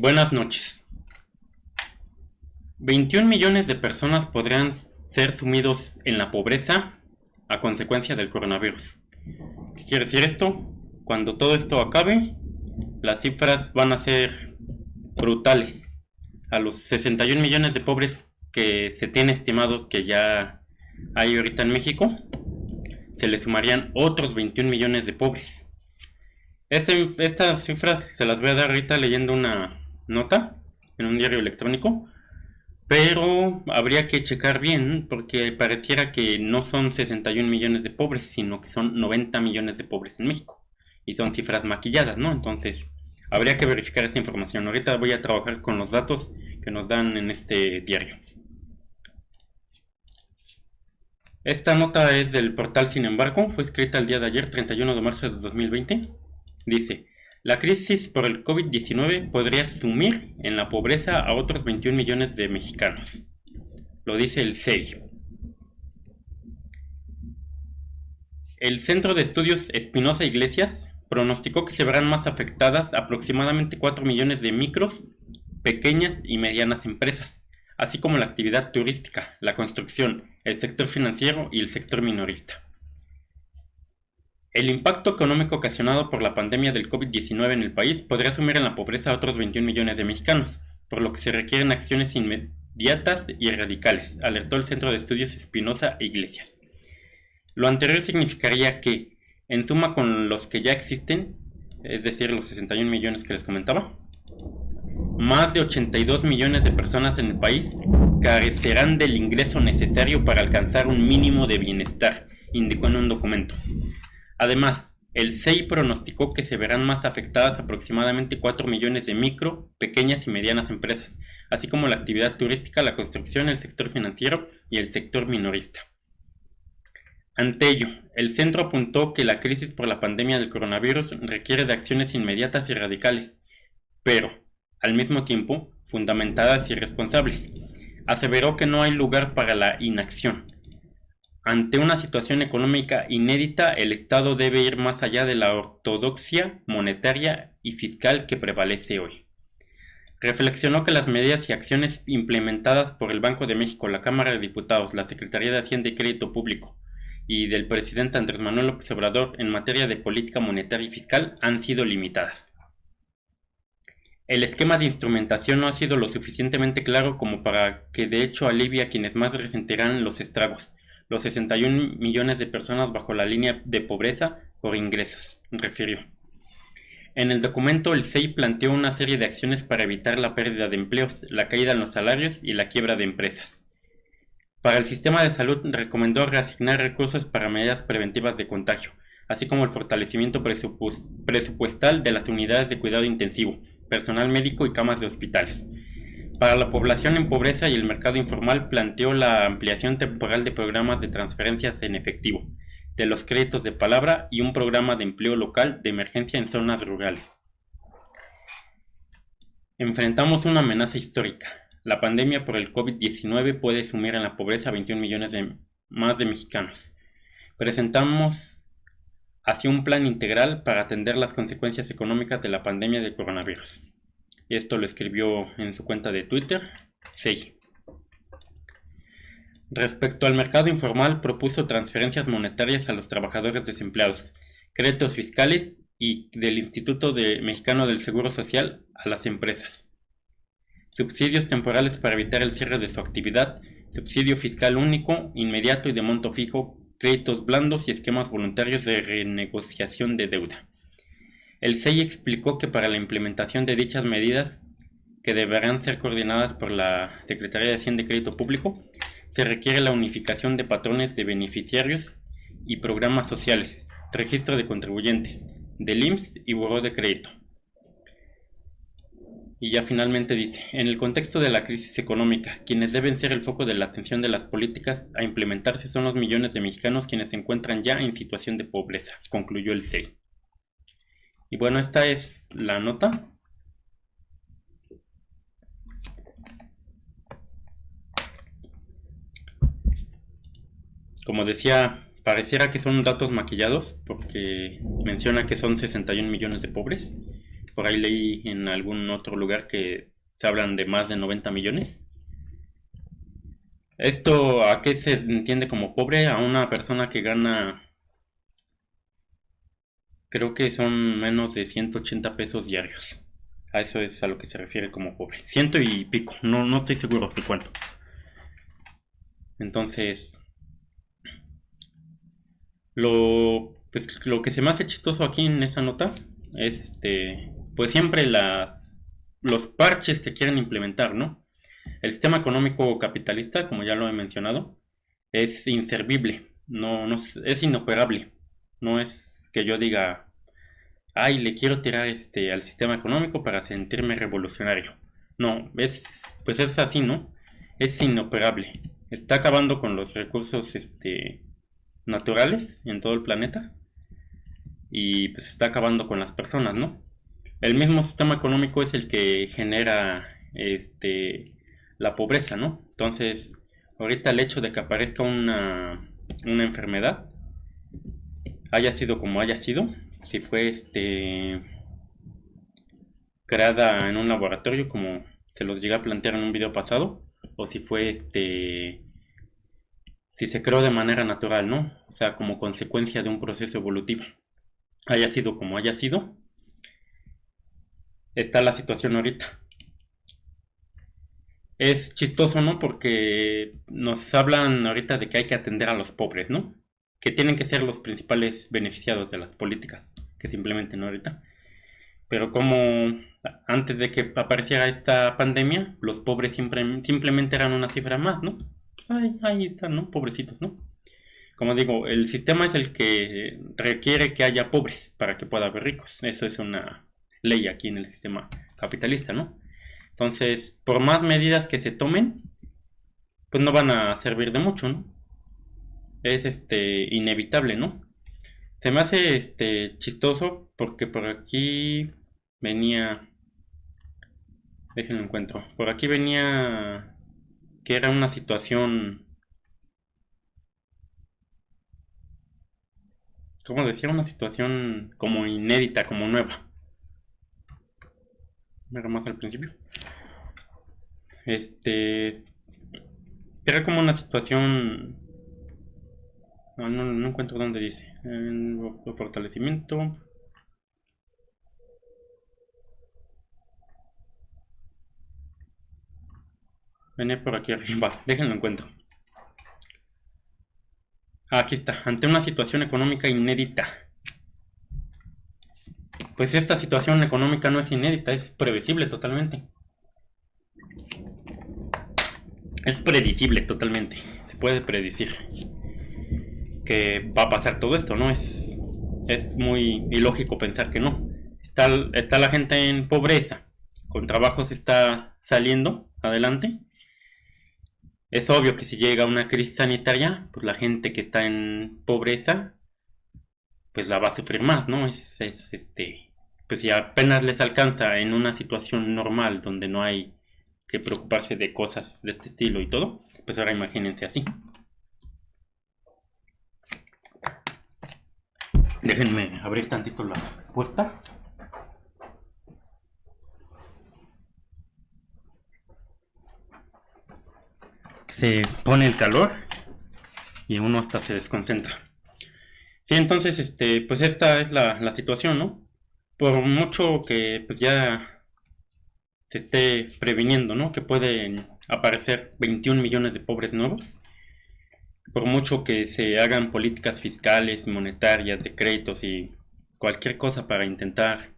Buenas noches. 21 millones de personas podrían ser sumidos en la pobreza a consecuencia del coronavirus. ¿Qué quiere decir esto? Cuando todo esto acabe, las cifras van a ser brutales. A los 61 millones de pobres que se tiene estimado que ya hay ahorita en México, se le sumarían otros 21 millones de pobres. Estas cifras se las voy a dar ahorita leyendo una nota en un diario electrónico, pero habría que checar bien porque pareciera que no son 61 millones de pobres, sino que son 90 millones de pobres en México y son cifras maquilladas, ¿no? Entonces habría que verificar esa información. Ahorita voy a trabajar con los datos que nos dan en este diario. Esta nota es del portal Sin embargo, fue escrita el día de ayer, 31 de marzo de 2020. Dice: la crisis por el COVID-19 podría sumir en la pobreza a otros 21 millones de mexicanos. Lo dice el CEI. El Centro de Estudios Espinosa Iglesias pronosticó que se verán más afectadas aproximadamente 4 millones de micros, pequeñas y medianas empresas, así como la actividad turística, la construcción, el sector financiero y el sector minorista. El impacto económico ocasionado por la pandemia del COVID-19 en el país podría sumir en la pobreza a otros 21 millones de mexicanos, por lo que se requieren acciones inmediatas y radicales, alertó el Centro de Estudios Espinosa Iglesias. Lo anterior significaría que, en suma con los que ya existen, es decir, los 61 millones que les comentaba, más de 82 millones de personas en el país carecerán del ingreso necesario para alcanzar un mínimo de bienestar, indicó en un documento. Además, el CEI pronosticó que se verán más afectadas aproximadamente 4 millones de micro, pequeñas y medianas empresas, así como la actividad turística, la construcción, el sector financiero y el sector minorista. Ante ello, el centro apuntó que la crisis por la pandemia del coronavirus requiere de acciones inmediatas y radicales, pero, al mismo tiempo, fundamentadas y responsables. Aseveró que no hay lugar para la inacción. Ante una situación económica inédita, el Estado debe ir más allá de la ortodoxia monetaria y fiscal que prevalece hoy. Reflexionó que las medidas y acciones implementadas por el Banco de México, la Cámara de Diputados, la Secretaría de Hacienda y Crédito Público y del presidente Andrés Manuel López Obrador en materia de política monetaria y fiscal han sido limitadas. El esquema de instrumentación no ha sido lo suficientemente claro como para que de hecho alivie a quienes más resentirán los estragos, los 61 millones de personas bajo la línea de pobreza por ingresos, refirió. En el documento, el CEI planteó una serie de acciones para evitar la pérdida de empleos, la caída en los salarios y la quiebra de empresas. Para el sistema de salud, recomendó reasignar recursos para medidas preventivas de contagio, así como el fortalecimiento presupuestal de las unidades de cuidado intensivo, personal médico y camas de hospitales. Para la población en pobreza y el mercado informal, planteó la ampliación temporal de programas de transferencias en efectivo, de los créditos de palabra y un programa de empleo local de emergencia en zonas rurales. Enfrentamos una amenaza histórica. La pandemia por el COVID-19 puede sumir en la pobreza a 21 millones más de mexicanos. Presentamos así un plan integral para atender las consecuencias económicas de la pandemia del coronavirus. Esto lo escribió en su cuenta de Twitter, CEI. Respecto al mercado informal, propuso transferencias monetarias a los trabajadores desempleados, créditos fiscales y del Instituto Mexicano del Seguro Social a las empresas, subsidios temporales para evitar el cierre de su actividad, subsidio fiscal único, inmediato y de monto fijo, créditos blandos y esquemas voluntarios de renegociación de deuda. El CEI explicó que para la implementación de dichas medidas, que deberán ser coordinadas por la Secretaría de Hacienda y Crédito Público, se requiere la unificación de patrones de beneficiarios y programas sociales, registro de contribuyentes, del IMSS y buró de crédito. Y ya finalmente dice: en el contexto de la crisis económica, quienes deben ser el foco de la atención de las políticas a implementarse son los millones de mexicanos quienes se encuentran ya en situación de pobreza, concluyó el CEI. Y bueno, esta es la nota. Como decía, pareciera que son datos maquillados porque menciona que son 61 millones de pobres, por ahí leí en algún otro lugar que se hablan de más de 90 millones. ¿Esto a qué se entiende como pobre? A una persona que gana, creo que son menos de 180 pesos diarios. A eso es a lo que se refiere como pobre. Ciento y pico, no estoy seguro de cuánto. Entonces, lo que se me hace chistoso aquí en esa nota es pues siempre los parches que quieren implementar, ¿no? El sistema económico capitalista, como ya lo he mencionado, es inservible, no es inoperable. No es que yo diga, ay, le quiero tirar al sistema económico para sentirme revolucionario. No, pues es así, ¿no? Es inoperable. Está acabando con los recursos naturales en todo el planeta y pues está acabando con las personas, ¿no? El mismo sistema económico es el que genera la pobreza, ¿no? Entonces, ahorita el hecho de que aparezca una enfermedad, haya sido como haya sido, si fue creada en un laboratorio como se los llegué a plantear en un video pasado, o si fue si se creó de manera natural, ¿no? O sea, como consecuencia de un proceso evolutivo. Haya sido como haya sido, está la situación ahorita. Es chistoso, ¿no? Porque nos hablan ahorita de que hay que atender a los pobres, ¿no? Que tienen que ser los principales beneficiados de las políticas que se implementen ahorita. Pero como antes de que apareciera esta pandemia, los pobres simplemente eran una cifra más, ¿no? Pues ahí están, ¿no? Pobrecitos, ¿no? Como digo, el sistema es el que requiere que haya pobres para que pueda haber ricos. Eso es una ley aquí en el sistema capitalista, ¿no? Entonces, por más medidas que se tomen, pues no van a servir de mucho, ¿no? Es inevitable, ¿no? Se me hace chistoso porque por aquí venía, déjenlo encuentro. Por aquí venía que era una situación, ¿cómo decía? Una situación como inédita, como nueva. Era más al principio. Era como una situación. No encuentro dónde dice. El fortalecimiento. Venía por aquí arriba. Déjenlo encuentro. Aquí está. Ante una situación económica inédita. Pues esta situación económica no es inédita, es previsible totalmente. Es predecible totalmente. Se puede predecir que va a pasar todo esto, ¿no? Es muy ilógico pensar que no. Está la gente en pobreza, con trabajos está saliendo adelante. Es obvio que si llega una crisis sanitaria, pues la gente que está en pobreza, pues la va a sufrir más, ¿no? Pues si apenas les alcanza en una situación normal donde no hay que preocuparse de cosas de este estilo y todo, pues ahora imagínense así. Déjenme abrir tantito la puerta. Se pone el calor y uno hasta se desconcentra. Sí, entonces, pues esta es la situación, ¿no? Por mucho que pues ya se esté previniendo, ¿no? Que pueden aparecer 21 millones de pobres nuevos. Por mucho que se hagan políticas fiscales, monetarias, de créditos y cualquier cosa para intentar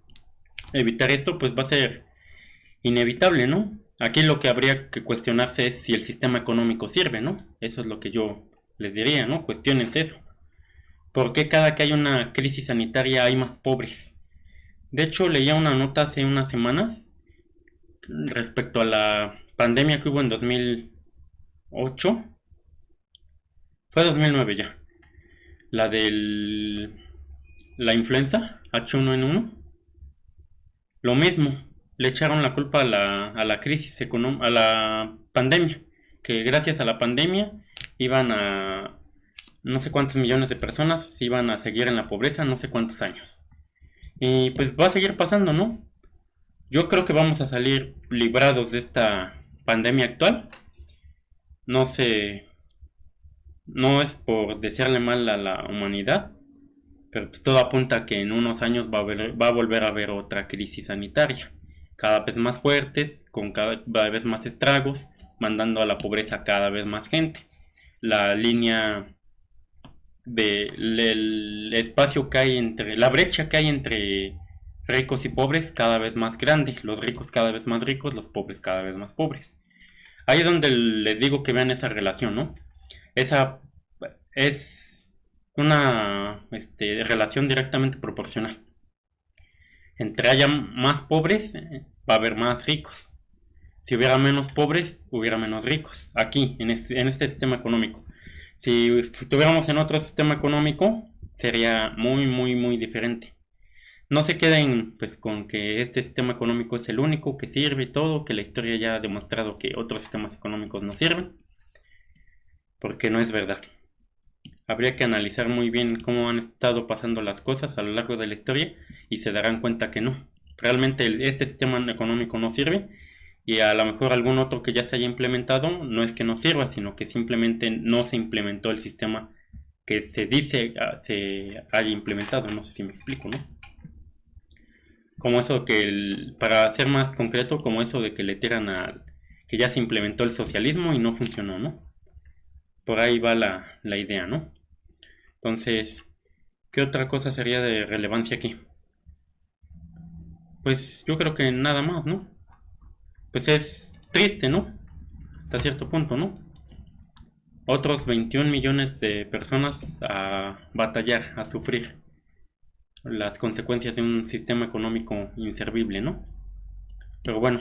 evitar esto, pues va a ser inevitable, ¿no? Aquí lo que habría que cuestionarse es si el sistema económico sirve, ¿no? Eso es lo que yo les diría, ¿no? Cuestionense eso. ¿Por qué cada que hay una crisis sanitaria hay más pobres? De hecho, leía una nota hace unas semanas respecto a la pandemia que hubo en 2008. Fue 2009 ya. La la influenza H1N1. Lo mismo. Le echaron la culpa a la crisis económica, a la pandemia. Que gracias a la pandemia iban a no sé cuántos millones de personas iban a seguir en la pobreza no sé cuántos años. Y pues va a seguir pasando, ¿no? Yo creo que vamos a salir librados de esta pandemia actual. No sé, no es por desearle mal a la humanidad, pero pues todo apunta a que en unos años va a volver a haber otra crisis sanitaria, cada vez más fuertes, con cada vez más estragos, mandando a la pobreza cada vez más gente. La línea del espacio que hay entre, la brecha que hay entre ricos y pobres cada vez más grande, los ricos cada vez más ricos, los pobres cada vez más pobres. Ahí es donde les digo que vean esa relación, ¿no? Esa es una relación directamente proporcional. Entre haya más pobres, va a haber más ricos. Si hubiera menos pobres, hubiera menos ricos. Aquí, en este sistema económico. Si estuviéramos en otro sistema económico, sería muy, muy, muy diferente. No se queden pues con que este sistema económico es el único que sirve y todo, que la historia ya ha demostrado que otros sistemas económicos no sirven, porque no es verdad. Habría que analizar muy bien cómo han estado pasando las cosas a lo largo de la historia y se darán cuenta que no. Realmente este sistema económico no sirve y a lo mejor algún otro que ya se haya implementado no es que no sirva, sino que simplemente no se implementó el sistema que se dice se haya implementado. No sé si me explico, ¿no? Como eso que, para ser más concreto, como eso de que le tiran a que ya se implementó el socialismo y no funcionó, ¿no? Por ahí va la idea, ¿no? Entonces, ¿qué otra cosa sería de relevancia aquí? Pues yo creo que nada más, ¿no? Pues es triste, ¿no? Hasta cierto punto, ¿no? Otros 21 millones de personas a batallar, a sufrir las consecuencias de un sistema económico inservible, ¿no? Pero bueno,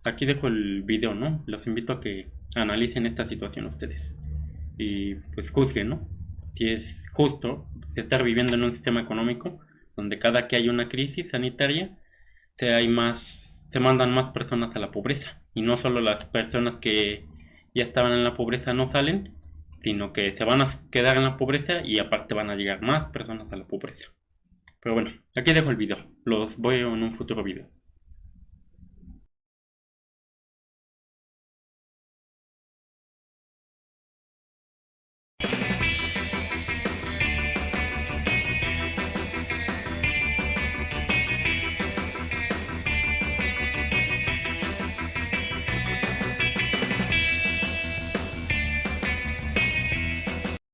aquí dejo el video, ¿no? Los invito a que analicen esta situación ustedes y pues juzguen, ¿no? Si es justo estar viviendo en un sistema económico donde cada que hay una crisis sanitaria se mandan más personas a la pobreza y no solo las personas que ya estaban en la pobreza no salen, sino que se van a quedar en la pobreza y aparte van a llegar más personas a la pobreza. Pero bueno, aquí dejo el video, los voy en un futuro video.